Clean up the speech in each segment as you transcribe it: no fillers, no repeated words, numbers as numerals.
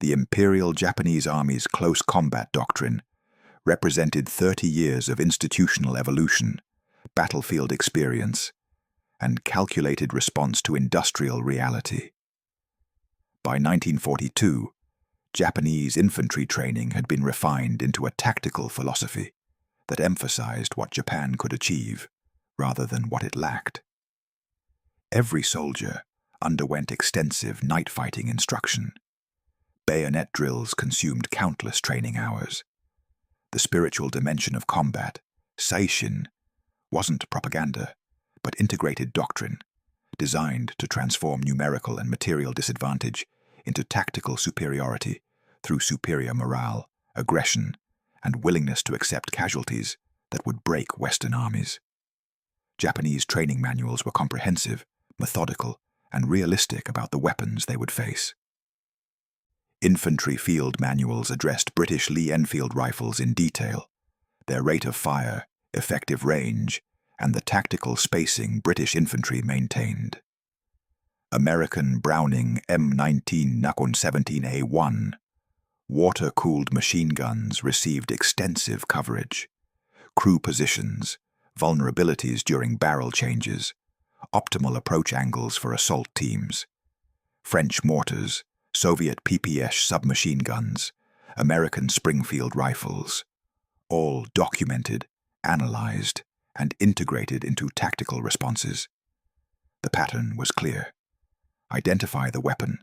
the Imperial Japanese Army's close combat doctrine represented 30 years of institutional evolution, battlefield experience, and calculated response to industrial reality. By 1942, Japanese infantry training had been refined into a tactical philosophy that emphasized what Japan could achieve rather than what it lacked. Every soldier underwent extensive night fighting instruction. Bayonet drills consumed countless training hours. The spiritual dimension of combat, seishin, wasn't propaganda, but integrated doctrine, designed to transform numerical and material disadvantage into tactical superiority through superior morale, aggression, and willingness to accept casualties that would break Western armies. Japanese training manuals were comprehensive, methodical, and realistic about the weapons they would face. Infantry field manuals addressed British Lee-Enfield rifles in detail, their rate of fire, effective range, and the tactical spacing British infantry maintained. American Browning M19 Nakon 17A1 water-cooled machine guns received extensive coverage. Crew positions, vulnerabilities during barrel changes, optimal approach angles for assault teams. French mortars, Soviet PPS submachine guns, American Springfield rifles, all documented, analyzed, and integrated into tactical responses. The pattern was clear. Identify the weapon,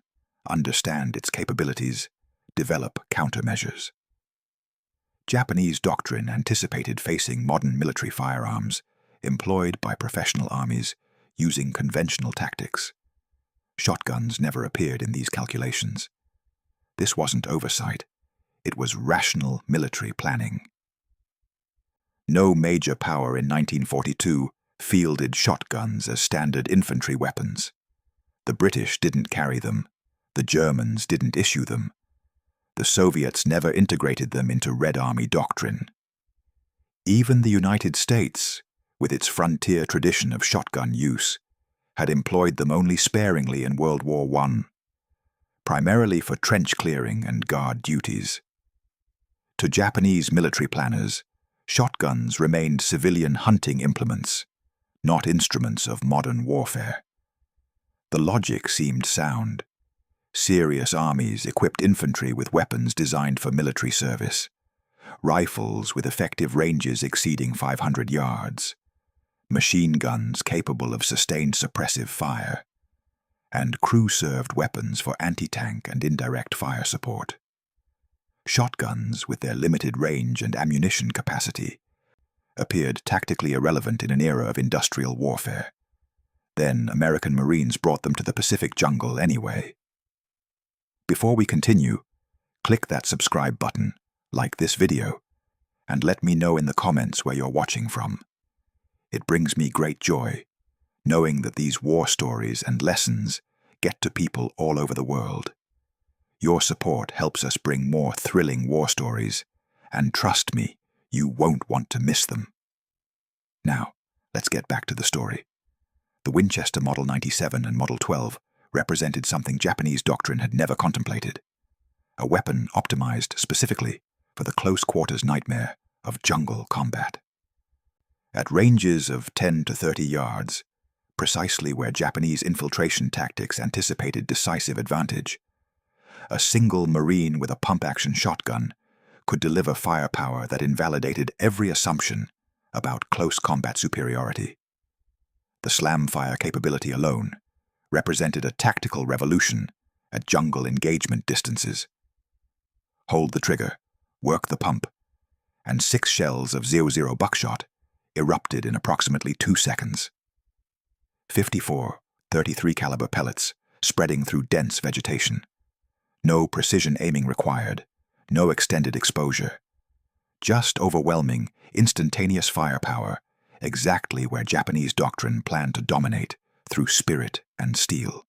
understand its capabilities, develop countermeasures. Japanese doctrine anticipated facing modern military firearms employed by professional armies using conventional tactics. Shotguns never appeared in these calculations. This wasn't oversight. It was rational military planning. No major power in 1942 fielded shotguns as standard infantry weapons. The British didn't carry them. The Germans didn't issue them. The Soviets never integrated them into Red Army doctrine. Even the United States, with its frontier tradition of shotgun use, had employed them only sparingly in World War I, primarily for trench clearing and guard duties. To Japanese military planners, shotguns remained civilian hunting implements, not instruments of modern warfare. The logic seemed sound. Serious armies equipped infantry with weapons designed for military service, rifles with effective ranges exceeding 500 yards, machine guns capable of sustained suppressive fire, and crew-served weapons for anti-tank and indirect fire support. Shotguns, with their limited range and ammunition capacity, appeared tactically irrelevant in an era of industrial warfare. Then American Marines brought them to the Pacific jungle anyway. Before we continue, click that subscribe button, like this video, and let me know in the comments where you're watching from. It brings me great joy, knowing that these war stories and lessons get to people all over the world. Your support helps us bring more thrilling war stories, and trust me, you won't want to miss them. Now, let's get back to the story. The Winchester Model 97 and Model 12 represented something Japanese doctrine had never contemplated, a weapon optimized specifically for the close-quarters nightmare of jungle combat. At ranges of 10 to 30 yards, precisely where Japanese infiltration tactics anticipated decisive advantage, a single Marine with a pump-action shotgun could deliver firepower that invalidated every assumption about close combat superiority. The slam-fire capability alone represented a tactical revolution at jungle engagement distances. Hold the trigger, work the pump, and 6 shells of 00 Buckshot erupted in approximately 2 seconds. 54 .33 caliber pellets spreading through dense vegetation. No precision aiming required, no extended exposure. Just overwhelming, instantaneous firepower, exactly where Japanese doctrine planned to dominate through spirit and steel.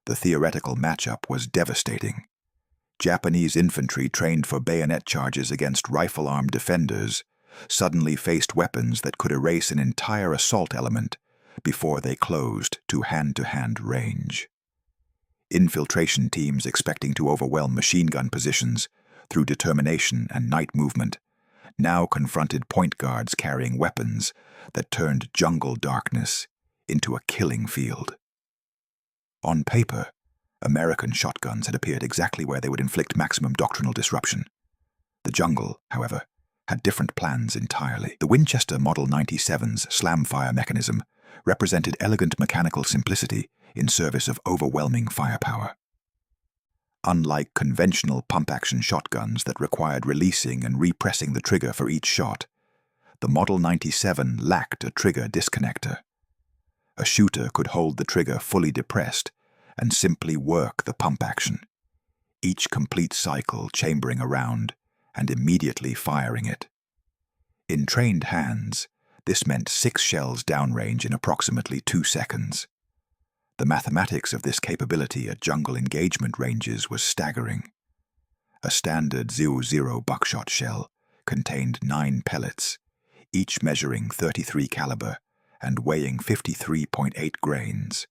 The theoretical matchup was devastating. Japanese infantry trained for bayonet charges against rifle-armed defenders suddenly faced weapons that could erase an entire assault element before they closed to hand-to-hand range. Infiltration teams expecting to overwhelm machine gun positions through determination and night movement now confronted point guards carrying weapons that turned jungle darkness into a killing field. On paper, American shotguns had appeared exactly where they would inflict maximum doctrinal disruption. The jungle, however, had different plans entirely. The Winchester Model 97's slam-fire mechanism represented elegant mechanical simplicity in service of overwhelming firepower. Unlike conventional pump-action shotguns that required releasing and repressing the trigger for each shot, the Model 97 lacked a trigger disconnector. A shooter could hold the trigger fully depressed and simply work the pump action, each complete cycle chambering around and immediately firing it. In trained hands, this meant 6 shells downrange in approximately 2 seconds. The mathematics of this capability at jungle engagement ranges was staggering. A standard 00 buckshot shell contained 9 pellets, each measuring .33 caliber and weighing 53.8 grains,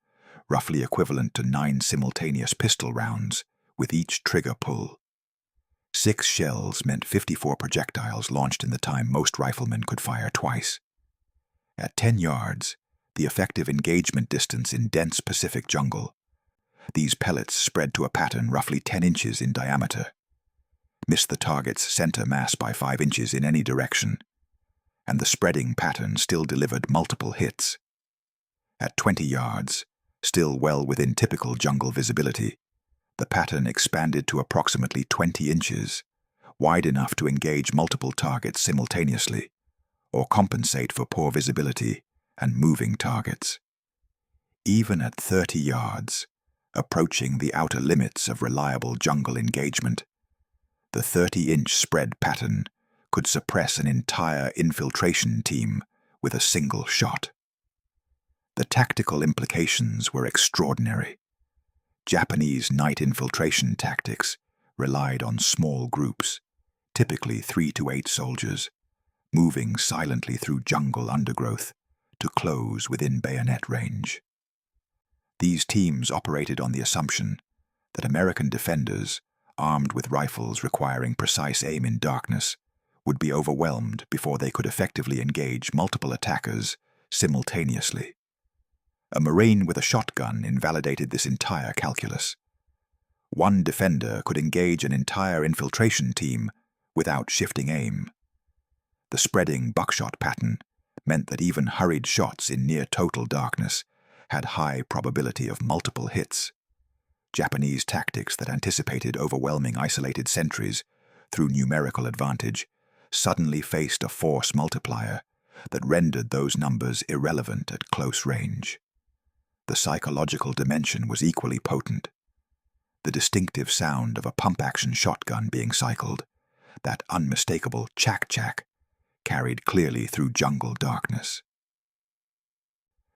roughly equivalent to 9 simultaneous pistol rounds with each trigger pull. 6 shells meant 54 projectiles launched in the time most riflemen could fire twice. At 10 yards, the effective engagement distance in dense Pacific jungle, these pellets spread to a pattern roughly 10 inches in diameter, missed the target's center mass by 5 inches in any direction, and the spreading pattern still delivered multiple hits. At 20 yards, still well within typical jungle visibility, the pattern expanded to approximately 20 inches, wide enough to engage multiple targets simultaneously, or compensate for poor visibility and moving targets. Even at 30 yards, approaching the outer limits of reliable jungle engagement, the 30-inch spread pattern could suppress an entire infiltration team with a single shot. The tactical implications were extraordinary. Japanese night infiltration tactics relied on small groups, typically 3 to 8 soldiers, moving silently through jungle undergrowth to close within bayonet range. These teams operated on the assumption that American defenders, armed with rifles requiring precise aim in darkness, would be overwhelmed before they could effectively engage multiple attackers simultaneously. A Marine with a shotgun invalidated this entire calculus. One defender could engage an entire infiltration team without shifting aim. The spreading buckshot pattern meant that even hurried shots in near-total darkness had high probability of multiple hits. Japanese tactics that anticipated overwhelming isolated sentries through numerical advantage suddenly faced a force multiplier that rendered those numbers irrelevant at close range. The psychological dimension was equally potent. The distinctive sound of a pump-action shotgun being cycled, that unmistakable chack-chack, carried clearly through jungle darkness.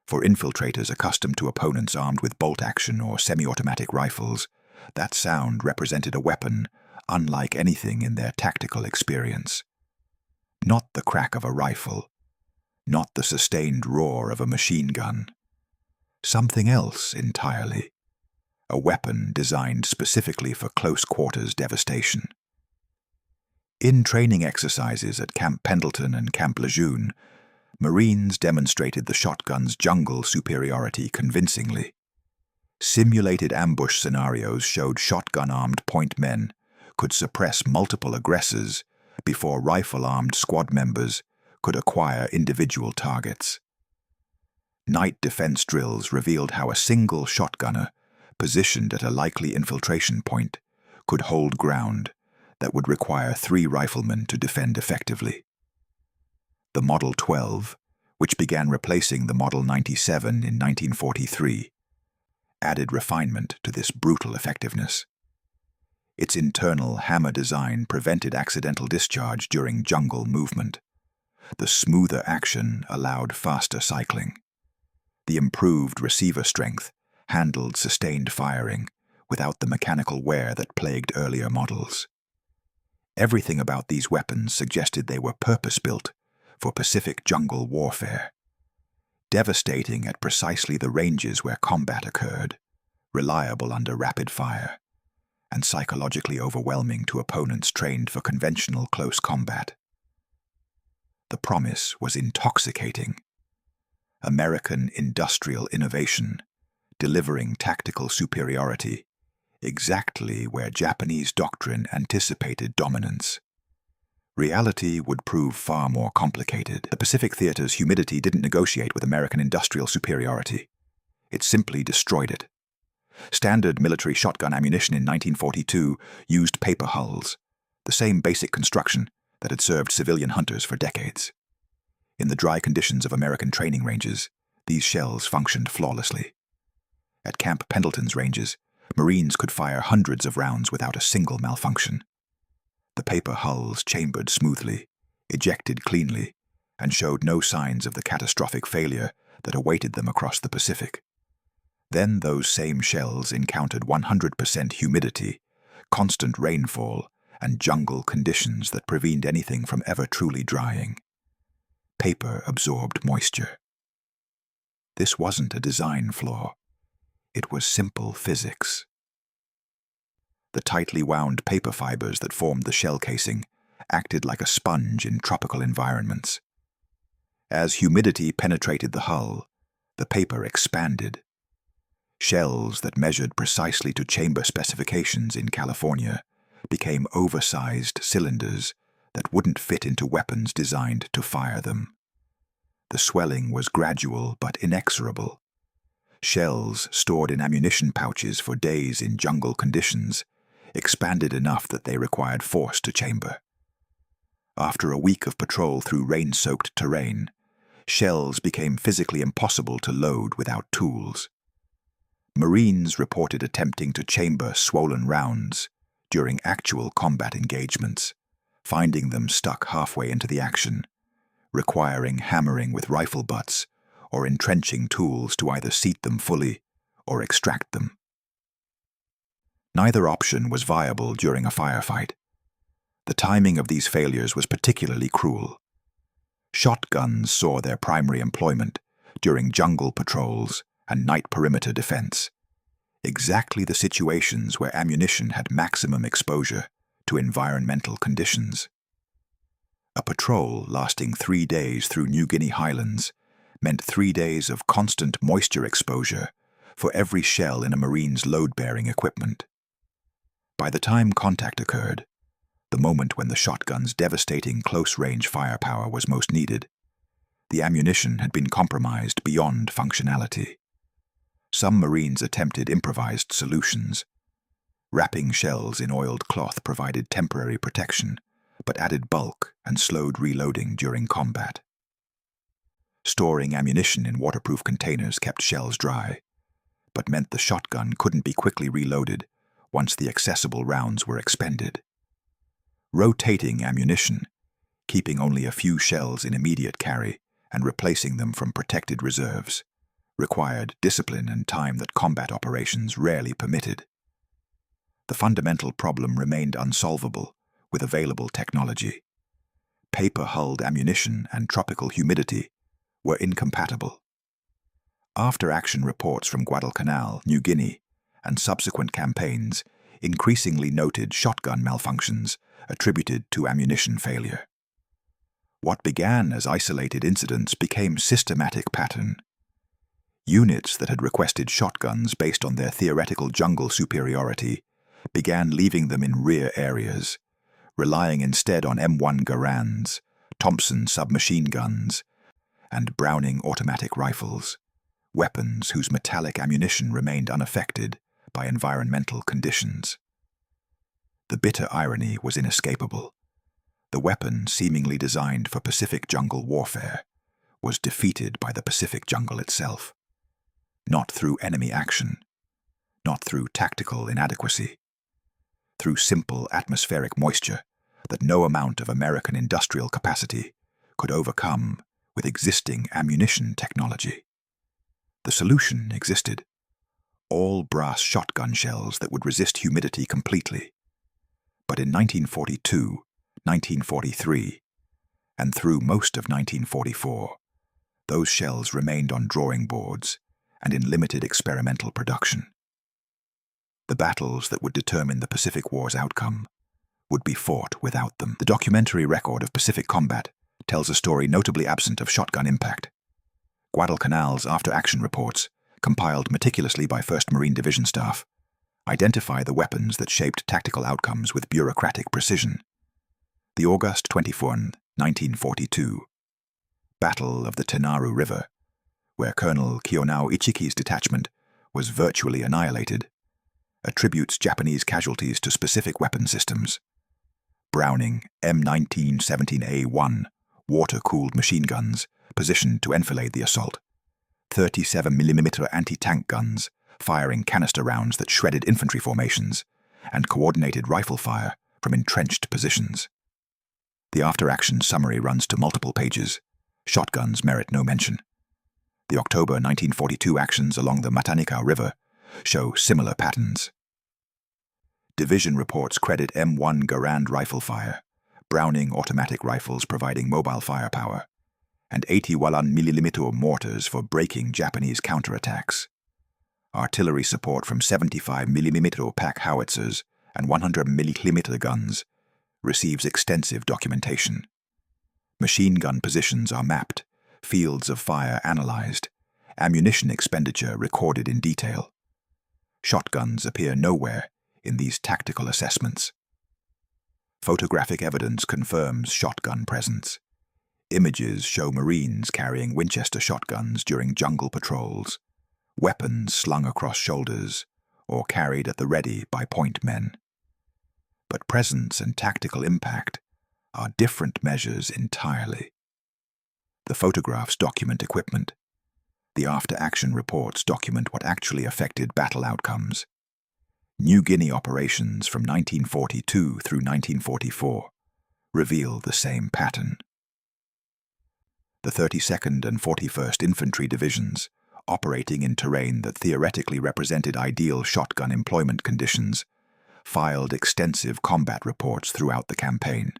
For infiltrators accustomed to opponents armed with bolt-action or semi-automatic rifles, that sound represented a weapon unlike anything in their tactical experience. Not the crack of a rifle, not the sustained roar of a machine gun. Something else entirely. A weapon designed specifically for close-quarters devastation. In training exercises at Camp Pendleton and Camp Lejeune, Marines demonstrated the shotgun's jungle superiority convincingly. Simulated ambush scenarios showed shotgun-armed point men could suppress multiple aggressors before rifle-armed squad members could acquire individual targets. Night defense drills revealed how a single shotgunner, positioned at a likely infiltration point, could hold ground that would require 3 riflemen to defend effectively. The Model 12, which began replacing the Model 97 in 1943, added refinement to this brutal effectiveness. Its internal hammer design prevented accidental discharge during jungle movement. The smoother action allowed faster cycling. The improved receiver strength handled sustained firing without the mechanical wear that plagued earlier models. Everything about these weapons suggested they were purpose-built for Pacific jungle warfare, devastating at precisely the ranges where combat occurred, reliable under rapid fire, and psychologically overwhelming to opponents trained for conventional close combat. The promise was intoxicating. American industrial innovation, delivering tactical superiority, exactly where Japanese doctrine anticipated dominance. Reality would prove far more complicated. The Pacific Theater's humidity didn't negotiate with American industrial superiority. It simply destroyed it. Standard military shotgun ammunition in 1942 used paper hulls, the same basic construction that had served civilian hunters for decades. In the dry conditions of American training ranges, these shells functioned flawlessly. At Camp Pendleton's ranges, Marines could fire hundreds of rounds without a single malfunction. The paper hulls chambered smoothly, ejected cleanly, and showed no signs of the catastrophic failure that awaited them across the Pacific. Then those same shells encountered 100% humidity, constant rainfall, and jungle conditions that prevented anything from ever truly drying. Paper absorbed moisture. This wasn't a design flaw. It was simple physics. The tightly wound paper fibers that formed the shell casing acted like a sponge in tropical environments. As humidity penetrated the hull, the paper expanded. Shells that measured precisely to chamber specifications in California became oversized cylinders that wouldn't fit into weapons designed to fire them. The swelling was gradual but inexorable. Shells stored in ammunition pouches for days in jungle conditions expanded enough that they required force to chamber. After a week of patrol through rain-soaked terrain, shells became physically impossible to load without tools. Marines reported attempting to chamber swollen rounds during actual combat engagements, finding them stuck halfway into the action, requiring hammering with rifle butts or entrenching tools to either seat them fully or extract them. Neither option was viable during a firefight. The timing of these failures was particularly cruel. Shotguns saw their primary employment during jungle patrols and night perimeter defense, exactly the situations where ammunition had maximum exposure to environmental conditions. A patrol lasting 3 days through New Guinea highlands meant 3 days of constant moisture exposure for every shell in a Marine's load-bearing equipment. By the time contact occurred, the moment when the shotgun's devastating close-range firepower was most needed, the ammunition had been compromised beyond functionality. Some Marines attempted improvised solutions. Wrapping shells in oiled cloth provided temporary protection, but added bulk and slowed reloading during combat. Storing ammunition in waterproof containers kept shells dry, but meant the shotgun couldn't be quickly reloaded once the accessible rounds were expended. Rotating ammunition, keeping only a few shells in immediate carry and replacing them from protected reserves, required discipline and time that combat operations rarely permitted. The fundamental problem remained unsolvable with available technology. Paper-hulled ammunition and tropical humidity were incompatible. After-action reports from Guadalcanal, New Guinea, and subsequent campaigns increasingly noted shotgun malfunctions attributed to ammunition failure. What began as isolated incidents became systematic pattern. Units that had requested shotguns based on their theoretical jungle superiority began leaving them in rear areas, relying instead on M1 Garands, Thompson submachine guns, and Browning automatic rifles, weapons whose metallic ammunition remained unaffected by environmental conditions. The bitter irony was inescapable. The weapon seemingly designed for Pacific jungle warfare was defeated by the Pacific jungle itself, not through enemy action, not through tactical inadequacy, through simple atmospheric moisture that no amount of American industrial capacity could overcome with existing ammunition technology. The solution existed: all brass shotgun shells that would resist humidity completely. But in 1942, 1943, and through most of 1944, those shells remained on drawing boards and in limited experimental production. The battles that would determine the Pacific War's outcome would be fought without them. The documentary record of Pacific combat tells a story notably absent of shotgun impact. Guadalcanal's after-action reports, compiled meticulously by 1st Marine Division staff, identify the weapons that shaped tactical outcomes with bureaucratic precision. The August 24, 1942, Battle of the Tenaru River, where Colonel Kiyonao Ichiki's detachment was virtually annihilated, attributes Japanese casualties to specific weapon systems. Browning M1917A1 water-cooled machine guns positioned to enfilade the assault, 37mm anti-tank guns firing canister rounds that shredded infantry formations, and coordinated rifle fire from entrenched positions. The after-action summary runs to multiple pages. Shotguns merit no mention. The October 1942 actions along the Matanikau River show similar patterns. Division reports credit M1 Garand rifle fire, Browning automatic rifles providing mobile firepower, and 81mm mortars for breaking Japanese counterattacks. Artillery support from 75mm pack howitzers and 100mm guns receives extensive documentation. Machine gun positions are mapped, fields of fire analyzed, ammunition expenditure recorded in detail. Shotguns appear nowhere in these tactical assessments. Photographic evidence confirms shotgun presence. Images show Marines carrying Winchester shotguns during jungle patrols, weapons slung across shoulders or carried at the ready by point men. But presence and tactical impact are different measures entirely. The photographs document equipment. The after-action reports document what actually affected battle outcomes. New Guinea operations from 1942 through 1944 reveal the same pattern. The 32nd and 41st Infantry Divisions, operating in terrain that theoretically represented ideal shotgun employment conditions, filed extensive combat reports throughout the campaign.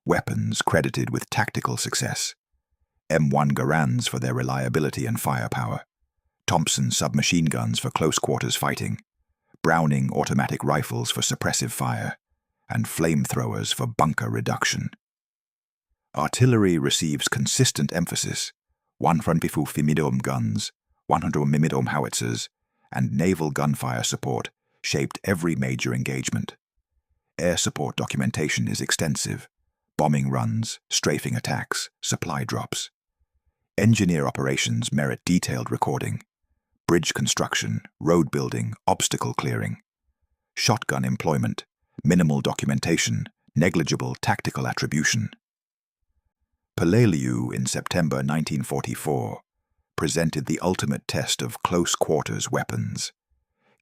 Weapons credited with tactical success. M1 Garands for their reliability and firepower. Thompson submachine guns for close-quarters fighting. Browning automatic rifles for suppressive fire. And flamethrowers for bunker reduction. Artillery receives consistent emphasis. 155mm guns, 100mm howitzers, and naval gunfire support shaped every major engagement. Air support documentation is extensive. Bombing runs, strafing attacks, supply drops. Engineer operations merit detailed recording. Bridge construction, road building, obstacle clearing. Shotgun employment, minimal documentation, negligible tactical attribution. Peleliu in September 1944 presented the ultimate test of close-quarters weapons.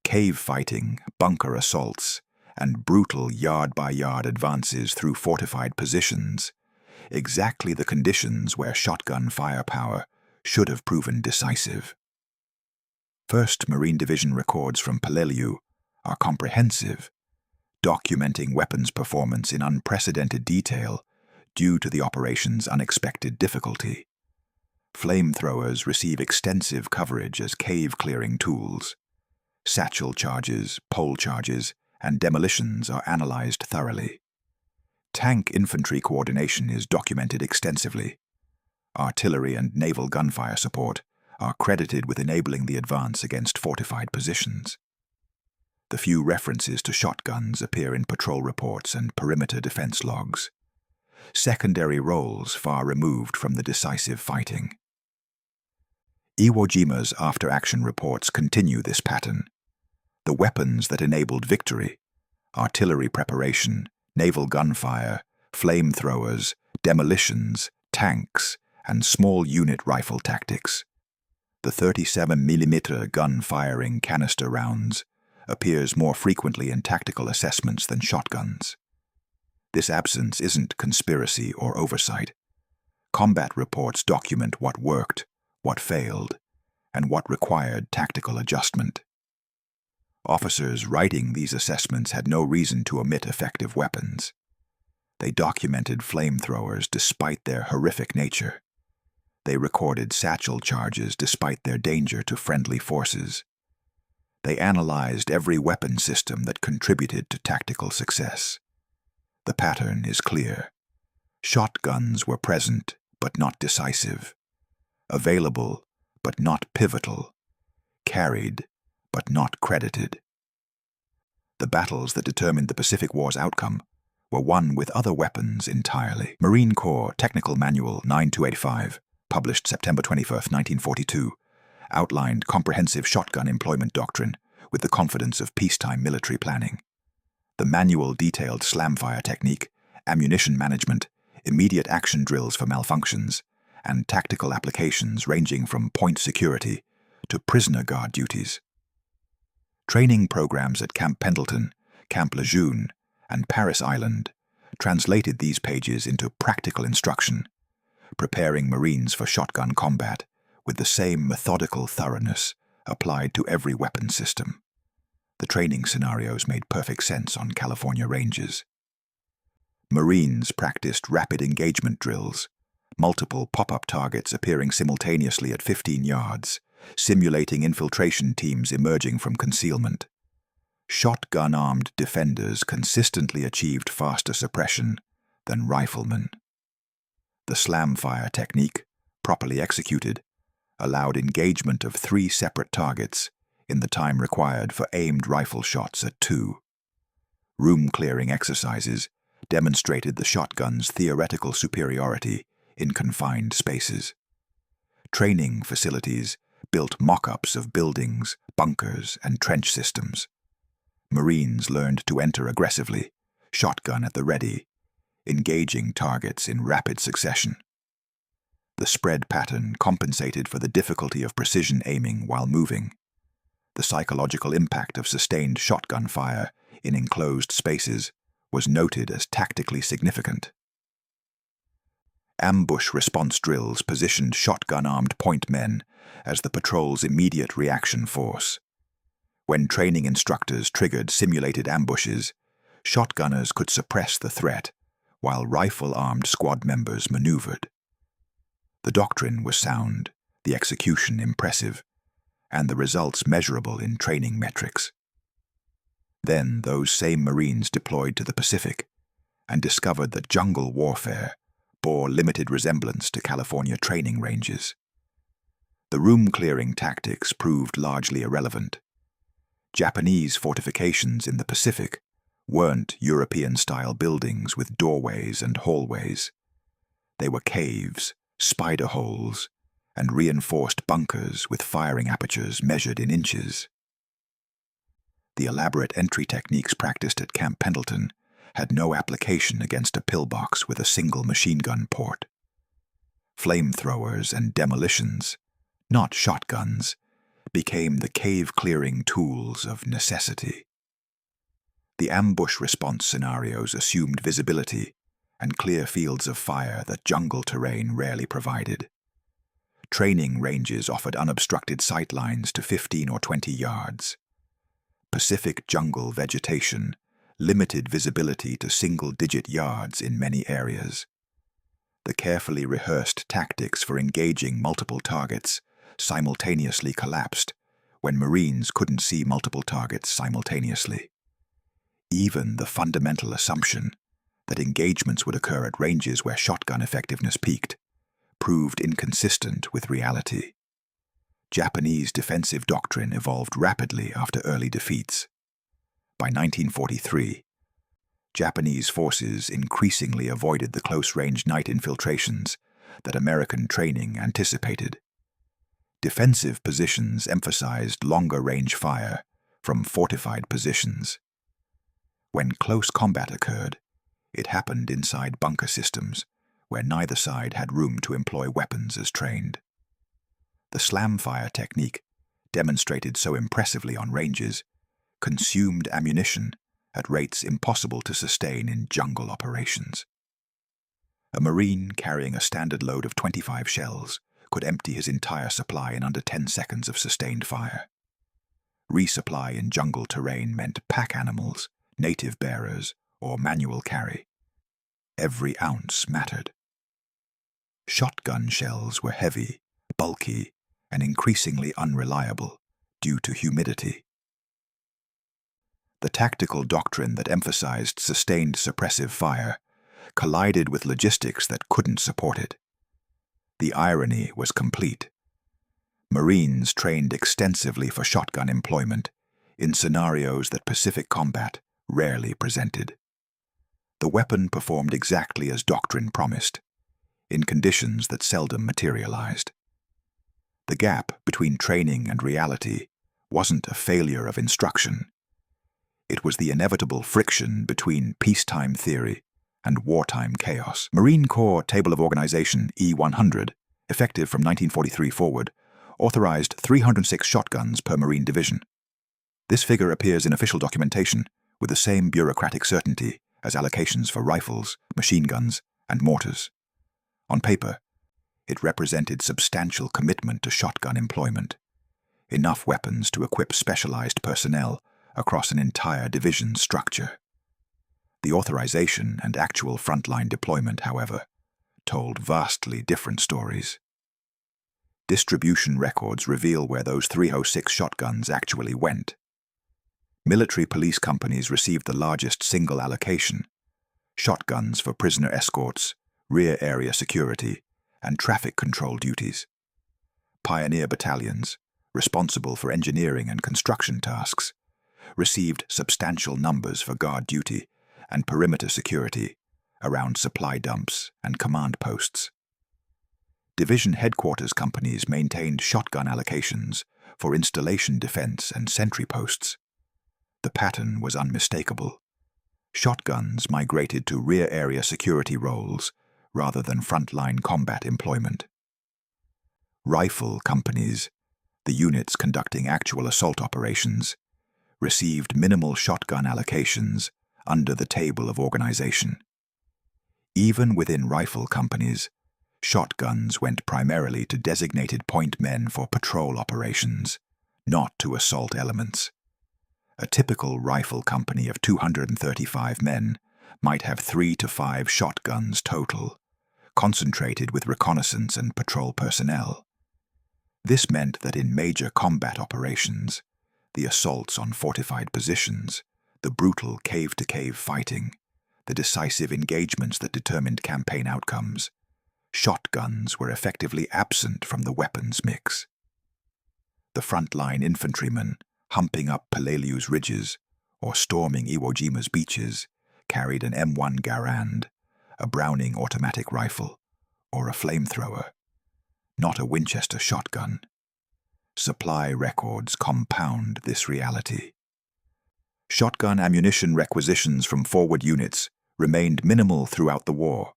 Cave fighting, bunker assaults, and brutal yard-by-yard advances through fortified positions, exactly the conditions where shotgun firepower should have proven decisive. 1st Marine Division records from Peleliu are comprehensive, documenting weapons performance in unprecedented detail due to the operation's unexpected difficulty. Flamethrowers receive extensive coverage as cave-clearing tools. Satchel charges, pole charges, and demolitions are analyzed thoroughly. Tank infantry coordination is documented extensively. Artillery and naval gunfire support are credited with enabling the advance against fortified positions. The few references to shotguns appear in patrol reports and perimeter defense logs. Secondary roles far removed from the decisive fighting. Iwo Jima's after-action reports continue this pattern. The weapons that enabled victory, artillery preparation, naval gunfire, flamethrowers, demolitions, tanks, and small unit rifle tactics. The 37mm gun firing canister rounds appears more frequently in tactical assessments than shotguns. This absence isn't conspiracy or oversight. Combat reports document what worked, what failed, and what required tactical adjustment. Officers writing these assessments had no reason to omit effective weapons. They documented flamethrowers despite their horrific nature. They recorded satchel charges despite their danger to friendly forces. They analyzed every weapon system that contributed to tactical success. The pattern is clear. Shotguns were present, but not decisive. Available, but not pivotal. Carried, but not credited. The battles that determined the Pacific War's outcome were won with other weapons entirely. Marine Corps Technical Manual 9285, published September 21, 1942, outlined comprehensive shotgun employment doctrine with the confidence of peacetime military planning. The manual detailed slamfire technique, ammunition management, immediate action drills for malfunctions, and tactical applications ranging from point security to prisoner guard duties. Training programs at Camp Pendleton, Camp Lejeune, and Paris Island translated these pages into practical instruction, preparing Marines for shotgun combat with the same methodical thoroughness applied to every weapon system. The training scenarios made perfect sense on California ranges. Marines practiced rapid engagement drills, multiple pop-up targets appearing simultaneously at 15 yards, simulating infiltration teams emerging from concealment. Shotgun-armed defenders consistently achieved faster suppression than riflemen. The slamfire technique, properly executed, allowed engagement of 3 separate targets in the time required for aimed rifle shots at 2. Room-clearing exercises demonstrated the shotgun's theoretical superiority in confined spaces. Training facilities built mock-ups of buildings, bunkers, and trench systems. Marines learned to enter aggressively, shotgun at the ready, engaging targets in rapid succession. The spread pattern compensated for the difficulty of precision aiming while moving. The psychological impact of sustained shotgun fire in enclosed spaces was noted as tactically significant. Ambush response drills positioned shotgun-armed point men as the patrol's immediate reaction force. When training instructors triggered simulated ambushes, shotgunners could suppress the threat, while rifle-armed squad members maneuvered. The doctrine was sound, the execution impressive, and the results measurable in training metrics. Then those same Marines deployed to the Pacific and discovered that jungle warfare bore limited resemblance to California training ranges. The room-clearing tactics proved largely irrelevant. Japanese fortifications in the Pacific weren't European-style buildings with doorways and hallways. They were caves, spider holes, and reinforced bunkers with firing apertures measured in inches. The elaborate entry techniques practiced at Camp Pendleton had no application against a pillbox with a single machine gun port. Flamethrowers and demolitions, not shotguns, became the cave-clearing tools of necessity. The ambush response scenarios assumed visibility and clear fields of fire that jungle terrain rarely provided. Training ranges offered unobstructed sight lines to 15 or 20 yards. Pacific jungle vegetation limited visibility to single-digit yards in many areas. The carefully rehearsed tactics for engaging multiple targets simultaneously collapsed when Marines couldn't see multiple targets simultaneously. Even the fundamental assumption that engagements would occur at ranges where shotgun effectiveness peaked proved inconsistent with reality. Japanese defensive doctrine evolved rapidly after early defeats. By 1943, Japanese forces increasingly avoided the close-range night infiltrations that American training anticipated. Defensive positions emphasized longer-range fire from fortified positions. When close combat occurred, it happened inside bunker systems, where neither side had room to employ weapons as trained. The slamfire technique, demonstrated so impressively on ranges, consumed ammunition at rates impossible to sustain in jungle operations. A Marine carrying a standard load of 25 shells could empty his entire supply in under 10 seconds of sustained fire. Resupply in jungle terrain meant pack animals, native bearers, or manual carry. Every ounce mattered. Shotgun shells were heavy, bulky, and increasingly unreliable due to humidity. The tactical doctrine that emphasized sustained suppressive fire collided with logistics that couldn't support it. The irony was complete. Marines trained extensively for shotgun employment in scenarios that Pacific combat rarely presented. The weapon performed exactly as doctrine promised, in conditions that seldom materialized. The gap between training and reality wasn't a failure of instruction. It was the inevitable friction between peacetime theory and wartime chaos. Marine Corps Table of Organization E-100, effective from 1943 forward, authorized 306 shotguns per Marine division. This figure appears in official documentation with the same bureaucratic certainty as allocations for rifles, machine guns, and mortars. On paper, it represented substantial commitment to shotgun employment, enough weapons to equip specialized personnel across an entire division structure. The authorization and actual frontline deployment, however, told vastly different stories. Distribution records reveal where those 306 shotguns actually went. Military police companies received the largest single allocation: shotguns for prisoner escorts, rear area security, and traffic control duties. Pioneer battalions, responsible for engineering and construction tasks, received substantial numbers for guard duty and perimeter security around supply dumps and command posts. Division headquarters companies maintained shotgun allocations for installation defense and sentry posts. The pattern was unmistakable. Shotguns migrated to rear area security roles rather than frontline combat employment. Rifle companies, the units conducting actual assault operations, received minimal shotgun allocations under the Table of Organization. Even within rifle companies, shotguns went primarily to designated point men for patrol operations, not to assault elements. A typical rifle company of 235 men might have 3 to 5 shotguns total, concentrated with reconnaissance and patrol personnel. This meant that in major combat operations, the assaults on fortified positions, the brutal cave-to-cave fighting, the decisive engagements that determined campaign outcomes, shotguns were effectively absent from the weapons mix. The frontline infantrymen, humping up Peleliu's ridges or storming Iwo Jima's beaches, carried an M1 Garand, a Browning automatic rifle, or a flamethrower, not a Winchester shotgun. Supply records compound this reality. Shotgun ammunition requisitions from forward units remained minimal throughout the war.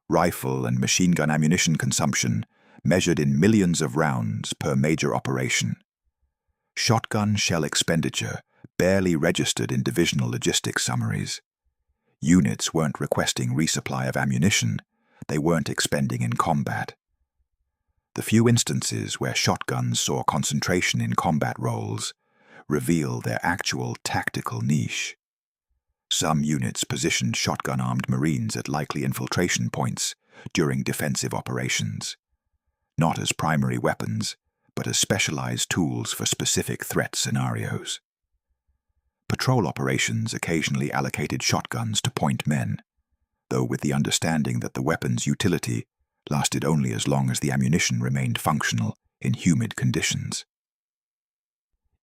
Rifle and machine gun ammunition consumption measured in millions of rounds per major operation. Shotgun shell expenditure barely registered in divisional logistics summaries. Units weren't requesting resupply of ammunition, they weren't expending in combat. The few instances where shotguns saw concentration in combat roles reveal their actual tactical niche. Some units positioned shotgun-armed Marines at likely infiltration points during defensive operations, not as primary weapons, but as specialized tools for specific threat scenarios. Patrol operations occasionally allocated shotguns to point men, though with the understanding that the weapon's utility lasted only as long as the ammunition remained functional in humid conditions.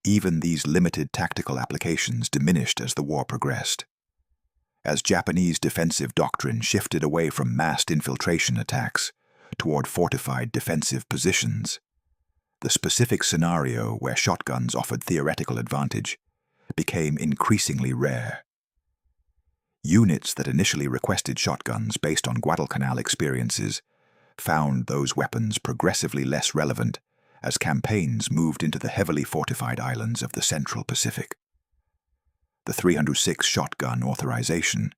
Even these limited tactical applications diminished as the war progressed. As Japanese defensive doctrine shifted away from massed infiltration attacks toward fortified defensive positions, the specific scenario where shotguns offered theoretical advantage became increasingly rare. Units that initially requested shotguns based on Guadalcanal experiences found those weapons progressively less relevant as campaigns moved into the heavily fortified islands of the Central Pacific. The 306 shotgun authorization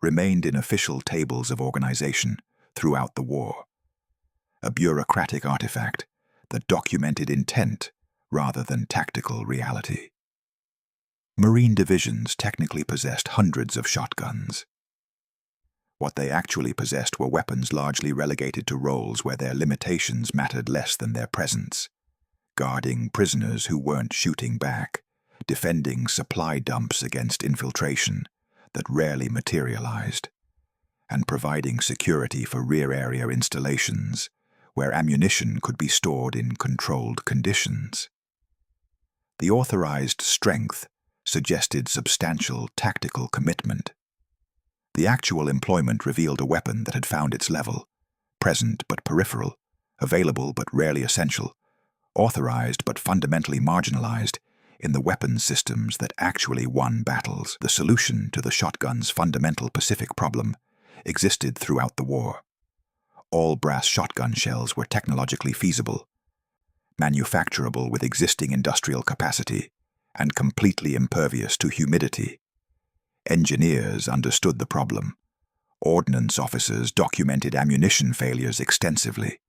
remained in official tables of organization throughout the war, a bureaucratic artifact that documented intent rather than tactical reality. Marine divisions technically possessed hundreds of shotguns. What they actually possessed were weapons largely relegated to roles where their limitations mattered less than their presence, guarding prisoners who weren't shooting back, defending supply dumps against infiltration that rarely materialized, and providing security for rear area installations where ammunition could be stored in controlled conditions. The authorized strength suggested substantial tactical commitment. The actual employment revealed a weapon that had found its level, present but peripheral, available but rarely essential, authorized but fundamentally marginalized in the weapons systems that actually won battles. The solution to the shotgun's fundamental Pacific problem existed throughout the war. All brass shotgun shells were technologically feasible, manufacturable with existing industrial capacity, and completely impervious to humidity. Engineers understood the problem. Ordnance officers documented ammunition failures extensively.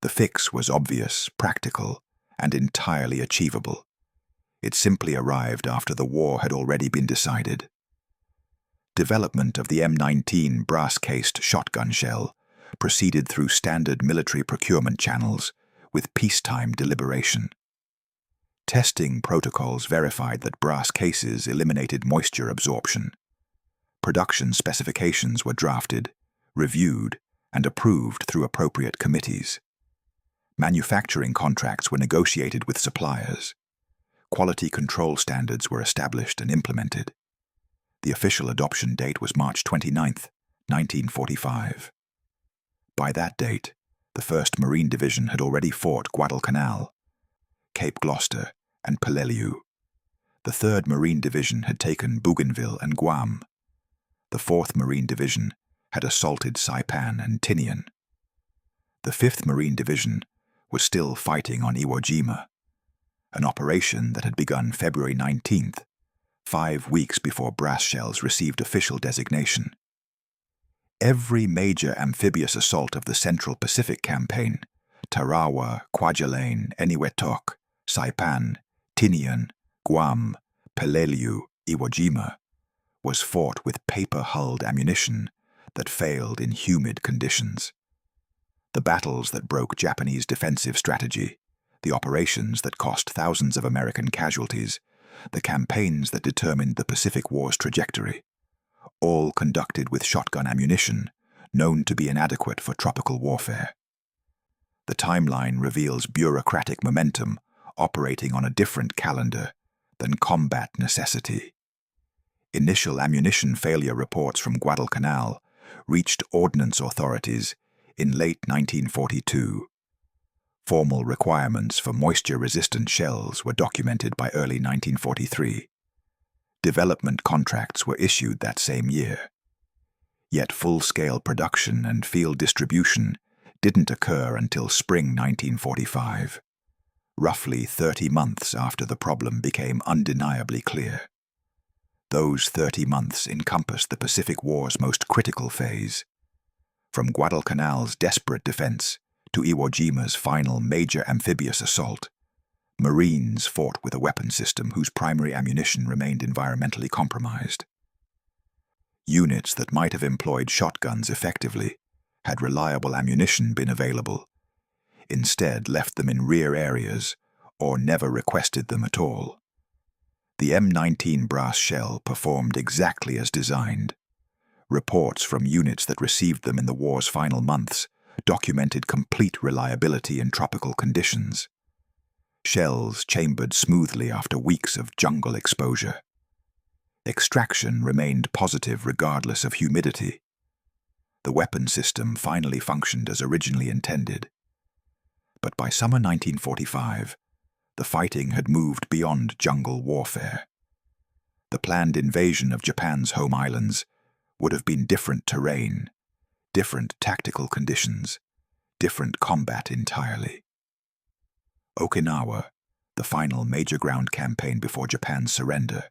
The fix was obvious, practical, and entirely achievable. It simply arrived after the war had already been decided. Development of the M19 brass-cased shotgun shell proceeded through standard military procurement channels with peacetime deliberation. Testing protocols verified that brass cases eliminated moisture absorption. Production specifications were drafted, reviewed, and approved through appropriate committees. Manufacturing contracts were negotiated with suppliers. Quality control standards were established and implemented. The official adoption date was March 29, 1945. By that date, the 1st Marine Division had already fought Guadalcanal, Cape Gloucester, and Peleliu. The 3rd Marine Division had taken Bougainville and Guam. The 4th Marine Division had assaulted Saipan and Tinian. The 5th Marine Division was still fighting on Iwo Jima, an operation that had begun February 19th, 5 weeks before brass shells received official designation. Every major amphibious assault of the Central Pacific Campaign, Tarawa, Kwajalein, Eniwetok, Saipan, Tinian, Guam, Peleliu, Iwo Jima, was fought with paper-hulled ammunition that failed in humid conditions. The battles that broke Japanese defensive strategy, the operations that cost thousands of American casualties, the campaigns that determined the Pacific War's trajectory, all conducted with shotgun ammunition known to be inadequate for tropical warfare. The timeline reveals bureaucratic momentum operating on a different calendar than combat necessity. Initial ammunition failure reports from Guadalcanal reached ordnance authorities in late 1942. Formal requirements for moisture-resistant shells were documented by early 1943. Development contracts were issued that same year. Yet full-scale production and field distribution didn't occur until spring 1945, roughly 30 months after the problem became undeniably clear. Those 30 months encompassed the Pacific War's most critical phase. From Guadalcanal's desperate defense to Iwo Jima's final major amphibious assault, Marines fought with a weapon system whose primary ammunition remained environmentally compromised. Units that might have employed shotguns effectively, had reliable ammunition been available, instead left them in rear areas or never requested them at all. The M19 brass shell performed exactly as designed. Reports from units that received them in the war's final months documented complete reliability in tropical conditions. Shells chambered smoothly after weeks of jungle exposure. Extraction remained positive regardless of humidity. The weapon system finally functioned as originally intended. But by summer 1945, the fighting had moved beyond jungle warfare. The planned invasion of Japan's home islands would have been different terrain, different tactical conditions, different combat entirely. Okinawa, the final major ground campaign before Japan's surrender,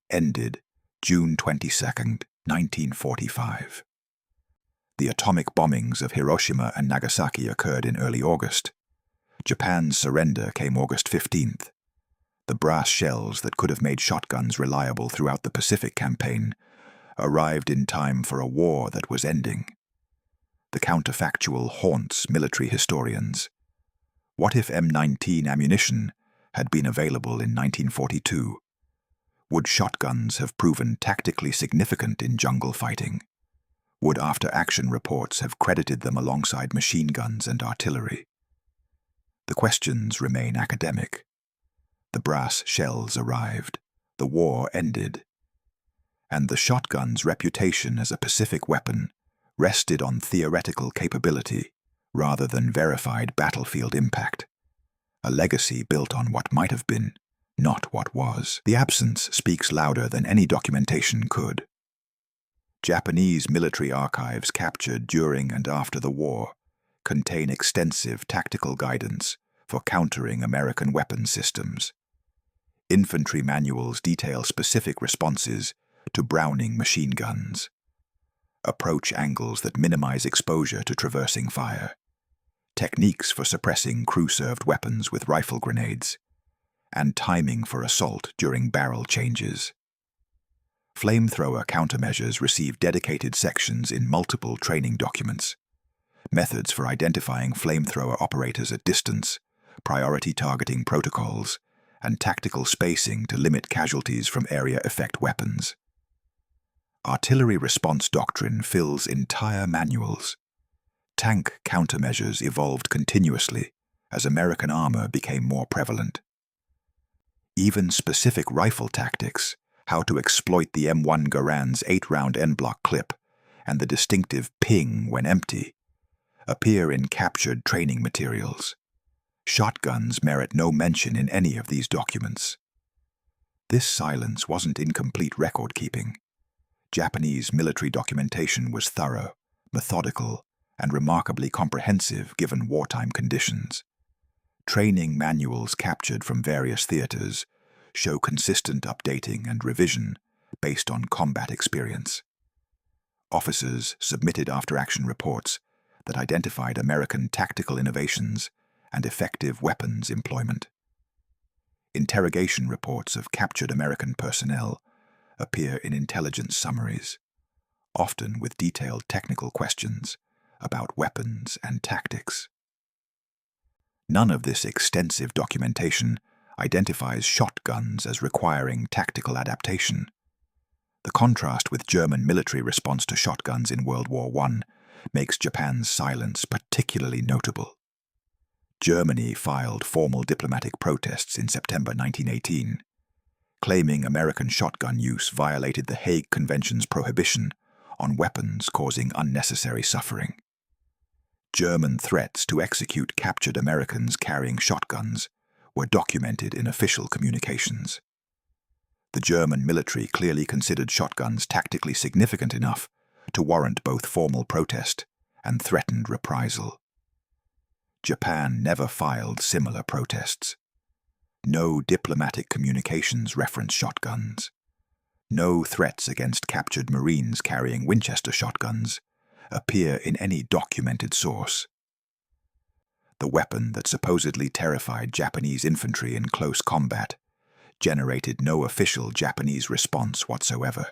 ended June 22, 1945. The atomic bombings of Hiroshima and Nagasaki occurred in early August. Japan's surrender came August 15th. The brass shells that could have made shotguns reliable throughout the Pacific campaign arrived in time for a war that was ending. The counterfactual haunts military historians. What if M19 ammunition had been available in 1942. Would shotguns have proven tactically significant in jungle fighting? Would after-action reports have credited them alongside machine guns and artillery? The questions remain academic. The brass shells arrived, the war ended, and the shotgun's reputation as a Pacific weapon rested on theoretical capability rather than verified battlefield impact. A legacy built on what might have been, not what was. The absence speaks louder than any documentation could. Japanese military archives captured during and after the war contain extensive tactical guidance for countering American weapon systems. Infantry manuals detail specific responses to Browning machine guns, approach angles that minimize exposure to traversing fire, techniques for suppressing crew-served weapons with rifle grenades, and timing for assault during barrel changes. Flamethrower countermeasures receive dedicated sections in multiple training documents, methods for identifying flamethrower operators at distance, priority targeting protocols, and tactical spacing to limit casualties from area effect weapons. Artillery response doctrine fills entire manuals. Tank countermeasures evolved continuously as American armor became more prevalent. Even specific rifle tactics, how to exploit the M1 Garand's 8-round en-bloc clip and the distinctive ping when empty, appear in captured training materials. Shotguns merit no mention in any of these documents. This silence wasn't incomplete record-keeping. Japanese military documentation was thorough, methodical, and remarkably comprehensive given wartime conditions. Training manuals captured from various theaters show consistent updating and revision based on combat experience. Officers submitted after-action reports that identified American tactical innovations and effective weapons employment. Interrogation reports of captured American personnel appear in intelligence summaries, often with detailed technical questions about weapons and tactics. None of this extensive documentation identifies shotguns as requiring tactical adaptation. The contrast with German military response to shotguns in World War I makes Japan's silence particularly notable. Germany filed formal diplomatic protests in September 1918, claiming American shotgun use violated the Hague Convention's prohibition on weapons causing unnecessary suffering. German threats to execute captured Americans carrying shotguns were documented in official communications. The German military clearly considered shotguns tactically significant enough to warrant both formal protest and threatened reprisal. Japan never filed similar protests. No diplomatic communications reference shotguns. No threats against captured Marines carrying Winchester shotguns appear in any documented source. The weapon that supposedly terrified Japanese infantry in close combat generated no official Japanese response whatsoever.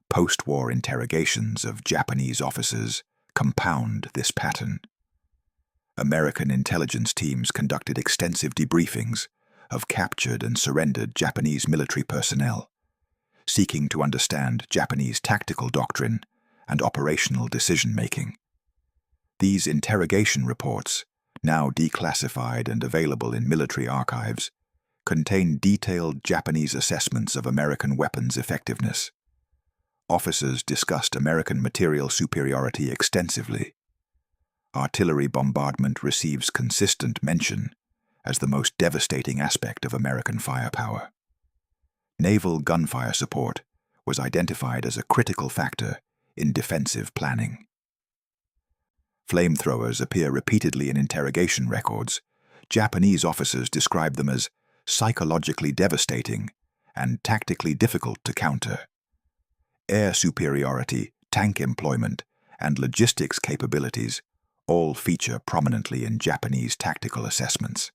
Post-war interrogations of Japanese officers compound this pattern. American intelligence teams conducted extensive debriefings of captured and surrendered Japanese military personnel, seeking to understand Japanese tactical doctrine and operational decision-making. These interrogation reports, now declassified and available in military archives, contain detailed Japanese assessments of American weapons effectiveness. Officers discussed American material superiority extensively. Artillery bombardment receives consistent mention as the most devastating aspect of American firepower. Naval gunfire support was identified as a critical factor in defensive planning. Flamethrowers appear repeatedly in interrogation records. Japanese officers describe them as psychologically devastating and tactically difficult to counter. Air superiority, tank employment, and logistics capabilities all feature prominently in Japanese tactical assessments.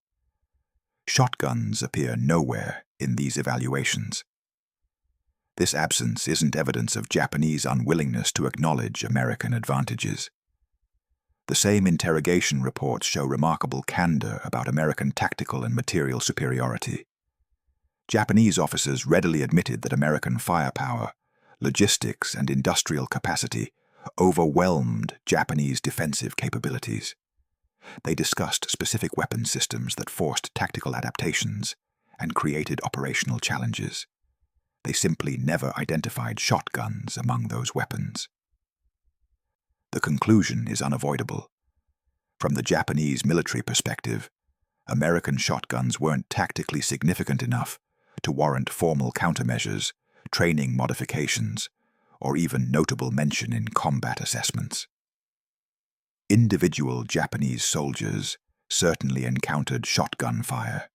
Shotguns appear nowhere in these evaluations. This absence isn't evidence of Japanese unwillingness to acknowledge American advantages. The same interrogation reports show remarkable candor about American tactical and material superiority. Japanese officers readily admitted that American firepower, logistics, and industrial capacity overwhelmed Japanese defensive capabilities. They discussed specific weapon systems that forced tactical adaptations and created operational challenges. They simply never identified shotguns among those weapons. The conclusion is unavoidable. From the Japanese military perspective, American shotguns weren't tactically significant enough to warrant formal countermeasures, training modifications, or even notable mention in combat assessments. Individual Japanese soldiers certainly encountered shotgun fire.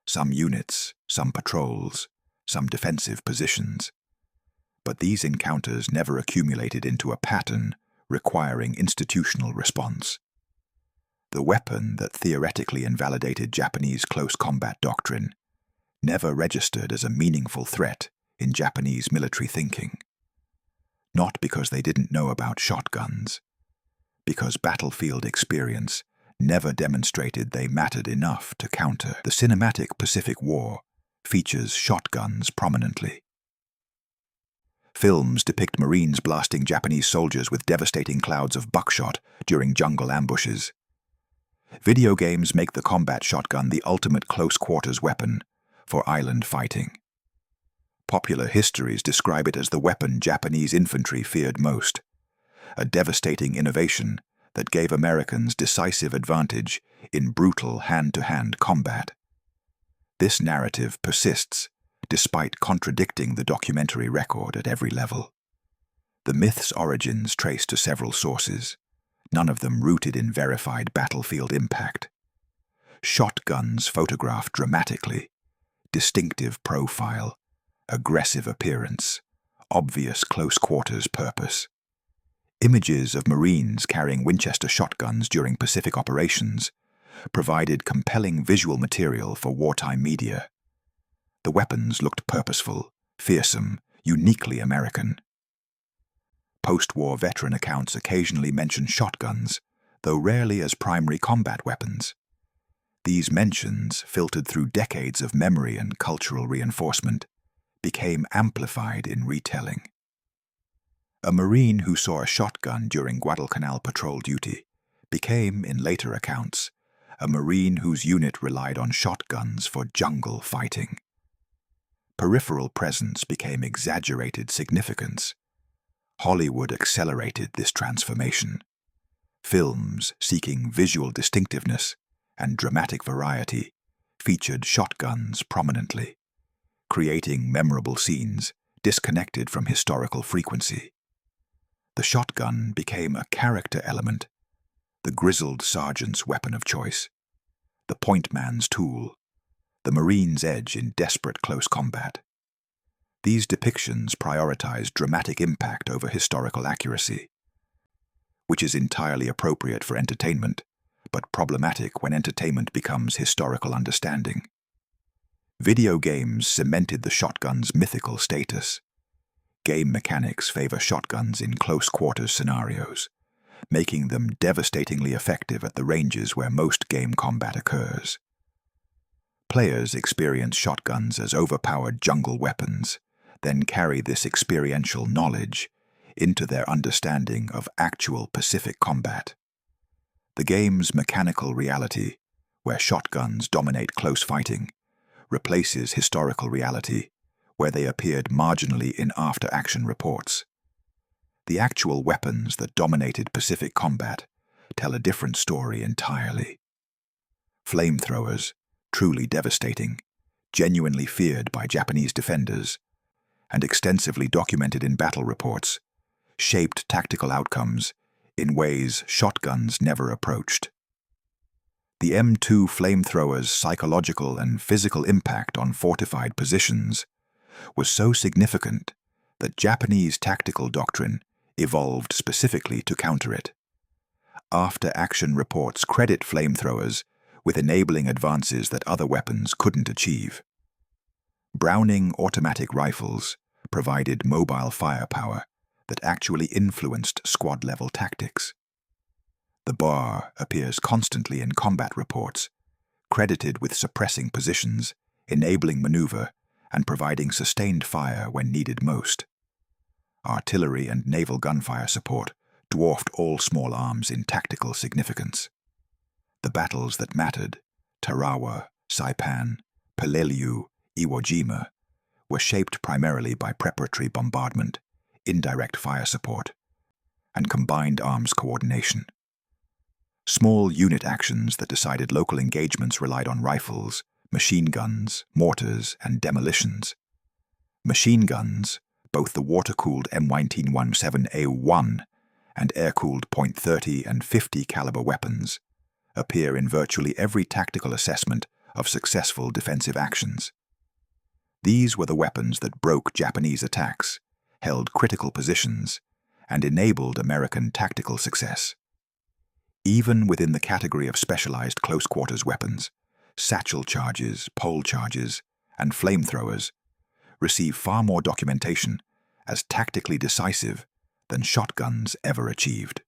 Some units, some patrols, some defensive positions. But these encounters never accumulated into a pattern requiring institutional response. The weapon that theoretically invalidated Japanese close combat doctrine never registered as a meaningful threat in Japanese military thinking. Not because they didn't know about shotguns, because battlefield experience never demonstrated they mattered enough to counter. The cinematic Pacific War features shotguns prominently. Films depict Marines blasting Japanese soldiers with devastating clouds of buckshot during jungle ambushes. Video games make the combat shotgun the ultimate close-quarters weapon for island fighting. Popular histories describe it as the weapon Japanese infantry feared most, a devastating innovation that gave Americans decisive advantage in brutal hand-to-hand combat. This narrative persists despite contradicting the documentary record at every level. The myth's origins trace to several sources, none of them rooted in verified battlefield impact. Shotguns photographed dramatically, distinctive profile, aggressive appearance, obvious close-quarters purpose. Images of Marines carrying Winchester shotguns during Pacific operations provided compelling visual material for wartime media. The weapons looked purposeful, fearsome, uniquely American. Post-war veteran accounts occasionally mention shotguns, though rarely as primary combat weapons. These mentions, filtered through decades of memory and cultural reinforcement, became amplified in retelling. A Marine who saw a shotgun during Guadalcanal patrol duty became, in later accounts, a Marine whose unit relied on shotguns for jungle fighting. Peripheral presence became exaggerated significance. Hollywood accelerated this transformation. Films seeking visual distinctiveness and dramatic variety featured shotguns prominently, creating memorable scenes disconnected from historical frequency. The shotgun became a character element, the grizzled sergeant's weapon of choice, the point man's tool, the Marine's edge in desperate close combat. These depictions prioritized dramatic impact over historical accuracy, which is entirely appropriate for entertainment, but problematic when entertainment becomes historical understanding. Video games cemented the shotgun's mythical status. Game mechanics favor shotguns in close-quarters scenarios, making them devastatingly effective at the ranges where most game combat occurs. Players experience shotguns as overpowered jungle weapons, then carry this experiential knowledge into their understanding of actual Pacific combat. The game's mechanical reality, where shotguns dominate close fighting, replaces historical reality, where they appeared marginally in after-action reports. The actual weapons that dominated Pacific combat tell a different story entirely. Flamethrowers, truly devastating, genuinely feared by Japanese defenders, and extensively documented in battle reports, shaped tactical outcomes in ways shotguns never approached. The M2 flamethrower's psychological and physical impact on fortified positions was so significant that Japanese tactical doctrine evolved specifically to counter it. After-action reports credit flamethrowers with enabling advances that other weapons couldn't achieve. Browning automatic rifles provided mobile firepower that actually influenced squad-level tactics. The bar appears constantly in combat reports, credited with suppressing positions, enabling maneuver, and providing sustained fire when needed most. Artillery and naval gunfire support dwarfed all small arms in tactical significance. The battles that mattered, Tarawa, Saipan, Peleliu, Iwo Jima, were shaped primarily by preparatory bombardment, indirect fire support, and combined arms coordination. Small unit actions that decided local engagements relied on rifles, machine guns, mortars, and demolitions. Machine guns, both the water-cooled M1917A1 and air-cooled .30 and .50 caliber weapons, appear in virtually every tactical assessment of successful defensive actions. These were the weapons that broke Japanese attacks, held critical positions, and enabled American tactical success. Even within the category of specialized close-quarters weapons, satchel charges, pole charges, and flamethrowers receive far more documentation as tactically decisive than shotguns ever achieved.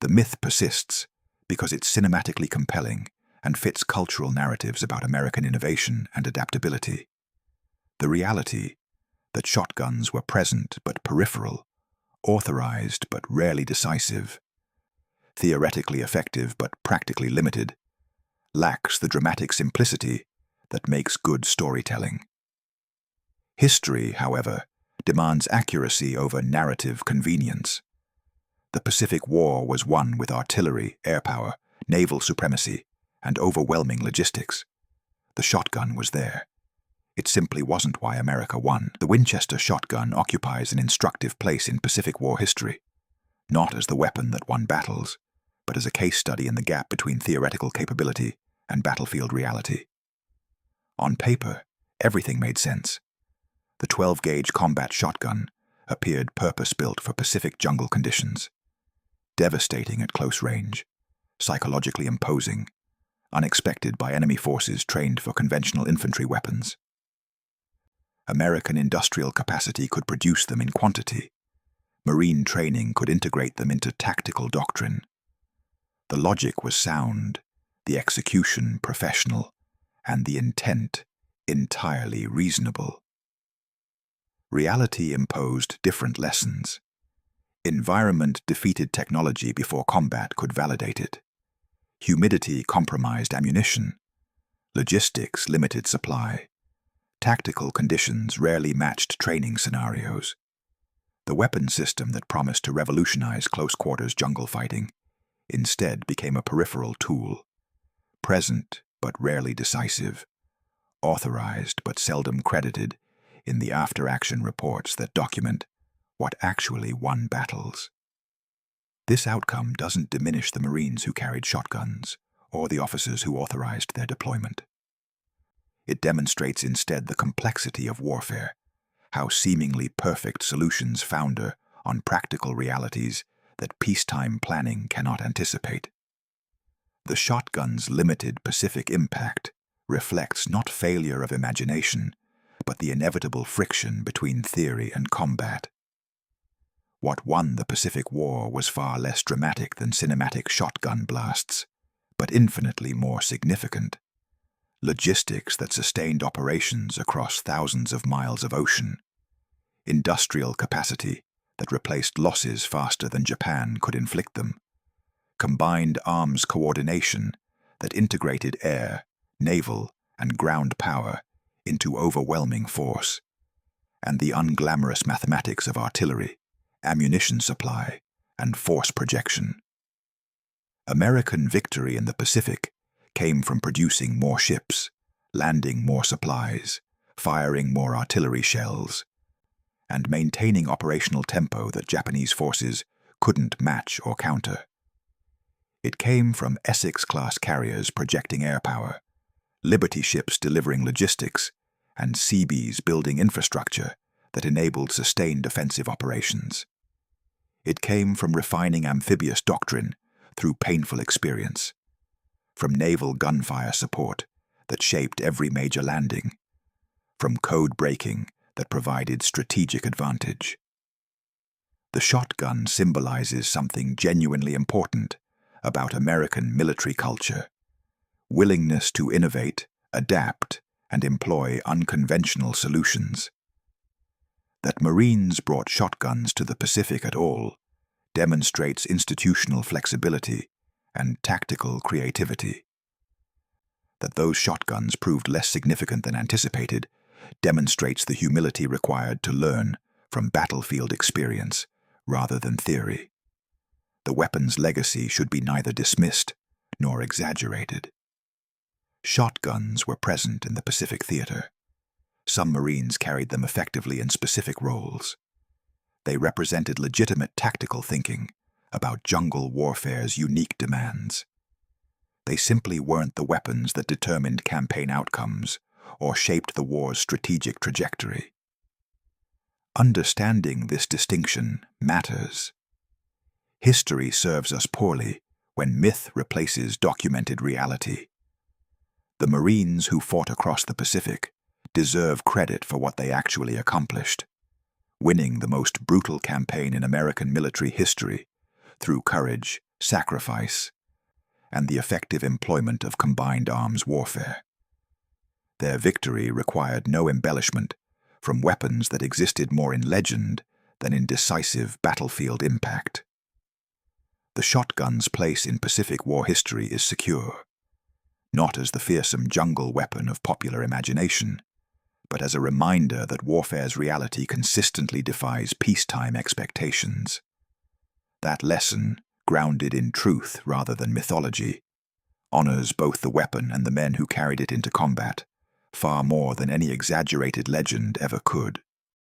The myth persists because it's cinematically compelling and fits cultural narratives about American innovation and adaptability. The reality that shotguns were present but peripheral, authorized but rarely decisive, theoretically effective but practically limited, lacks the dramatic simplicity that makes good storytelling. History, however, demands accuracy over narrative convenience. The Pacific War was won with artillery, air power, naval supremacy, and overwhelming logistics. The shotgun was there. It simply wasn't why America won. The Winchester shotgun occupies an instructive place in Pacific War history, not as the weapon that won battles, but as a case study in the gap between theoretical capability and battlefield reality. On paper, everything made sense. The 12-gauge combat shotgun appeared purpose-built for Pacific jungle conditions, devastating at close range, psychologically imposing, unexpected by enemy forces trained for conventional infantry weapons. American industrial capacity could produce them in quantity. Marine training could integrate them into tactical doctrine. The logic was sound, the execution professional, and the intent entirely reasonable. Reality imposed different lessons. Environment defeated technology before combat could validate it. Humidity compromised ammunition. Logistics limited supply. Tactical conditions rarely matched training scenarios. The weapon system that promised to revolutionize close-quarters jungle fighting instead became a peripheral tool, present but rarely decisive, authorized but seldom credited in the after-action reports that document what actually won battles. This outcome doesn't diminish the Marines who carried shotguns or the officers who authorized their deployment. It demonstrates instead the complexity of warfare, how seemingly perfect solutions founder on practical realities that peacetime planning cannot anticipate. The shotgun's limited Pacific impact reflects not failure of imagination, but the inevitable friction between theory and combat. What won the Pacific War was far less dramatic than cinematic shotgun blasts, but infinitely more significant. Logistics that sustained operations across thousands of miles of ocean. Industrial capacity that replaced losses faster than Japan could inflict them. Combined arms coordination that integrated air, naval, and ground power into overwhelming force. And the unglamorous mathematics of artillery, ammunition supply, and force projection. American victory in the Pacific came from producing more ships, landing more supplies, firing more artillery shells, and maintaining operational tempo that Japanese forces couldn't match or counter. It came from Essex-class carriers projecting air power, Liberty ships delivering logistics, and Seabees building infrastructure that enabled sustained offensive operations. It came from refining amphibious doctrine through painful experience, from naval gunfire support that shaped every major landing, from code breaking that provided strategic advantage. The shotgun symbolizes something genuinely important about American military culture: willingness to innovate, adapt, and employ unconventional solutions. That Marines brought shotguns to the Pacific at all demonstrates institutional flexibility and tactical creativity. That those shotguns proved less significant than anticipated demonstrates the humility required to learn from battlefield experience rather than theory. The weapon's legacy should be neither dismissed nor exaggerated. Shotguns were present in the Pacific theater. Some Marines carried them effectively in specific roles. They represented legitimate tactical thinking about jungle warfare's unique demands. They simply weren't the weapons that determined campaign outcomes or shaped the war's strategic trajectory. Understanding this distinction matters. History serves us poorly when myth replaces documented reality. The Marines who fought across the Pacific deserve credit for what they actually accomplished, winning the most brutal campaign in American military history through courage, sacrifice, and the effective employment of combined arms warfare. Their victory required no embellishment from weapons that existed more in legend than in decisive battlefield impact. The shotgun's place in Pacific War history is secure, not as the fearsome jungle weapon of popular imagination, but as a reminder that warfare's reality consistently defies peacetime expectations. That lesson, grounded in truth rather than mythology, honors both the weapon and the men who carried it into combat, far more than any exaggerated legend ever could.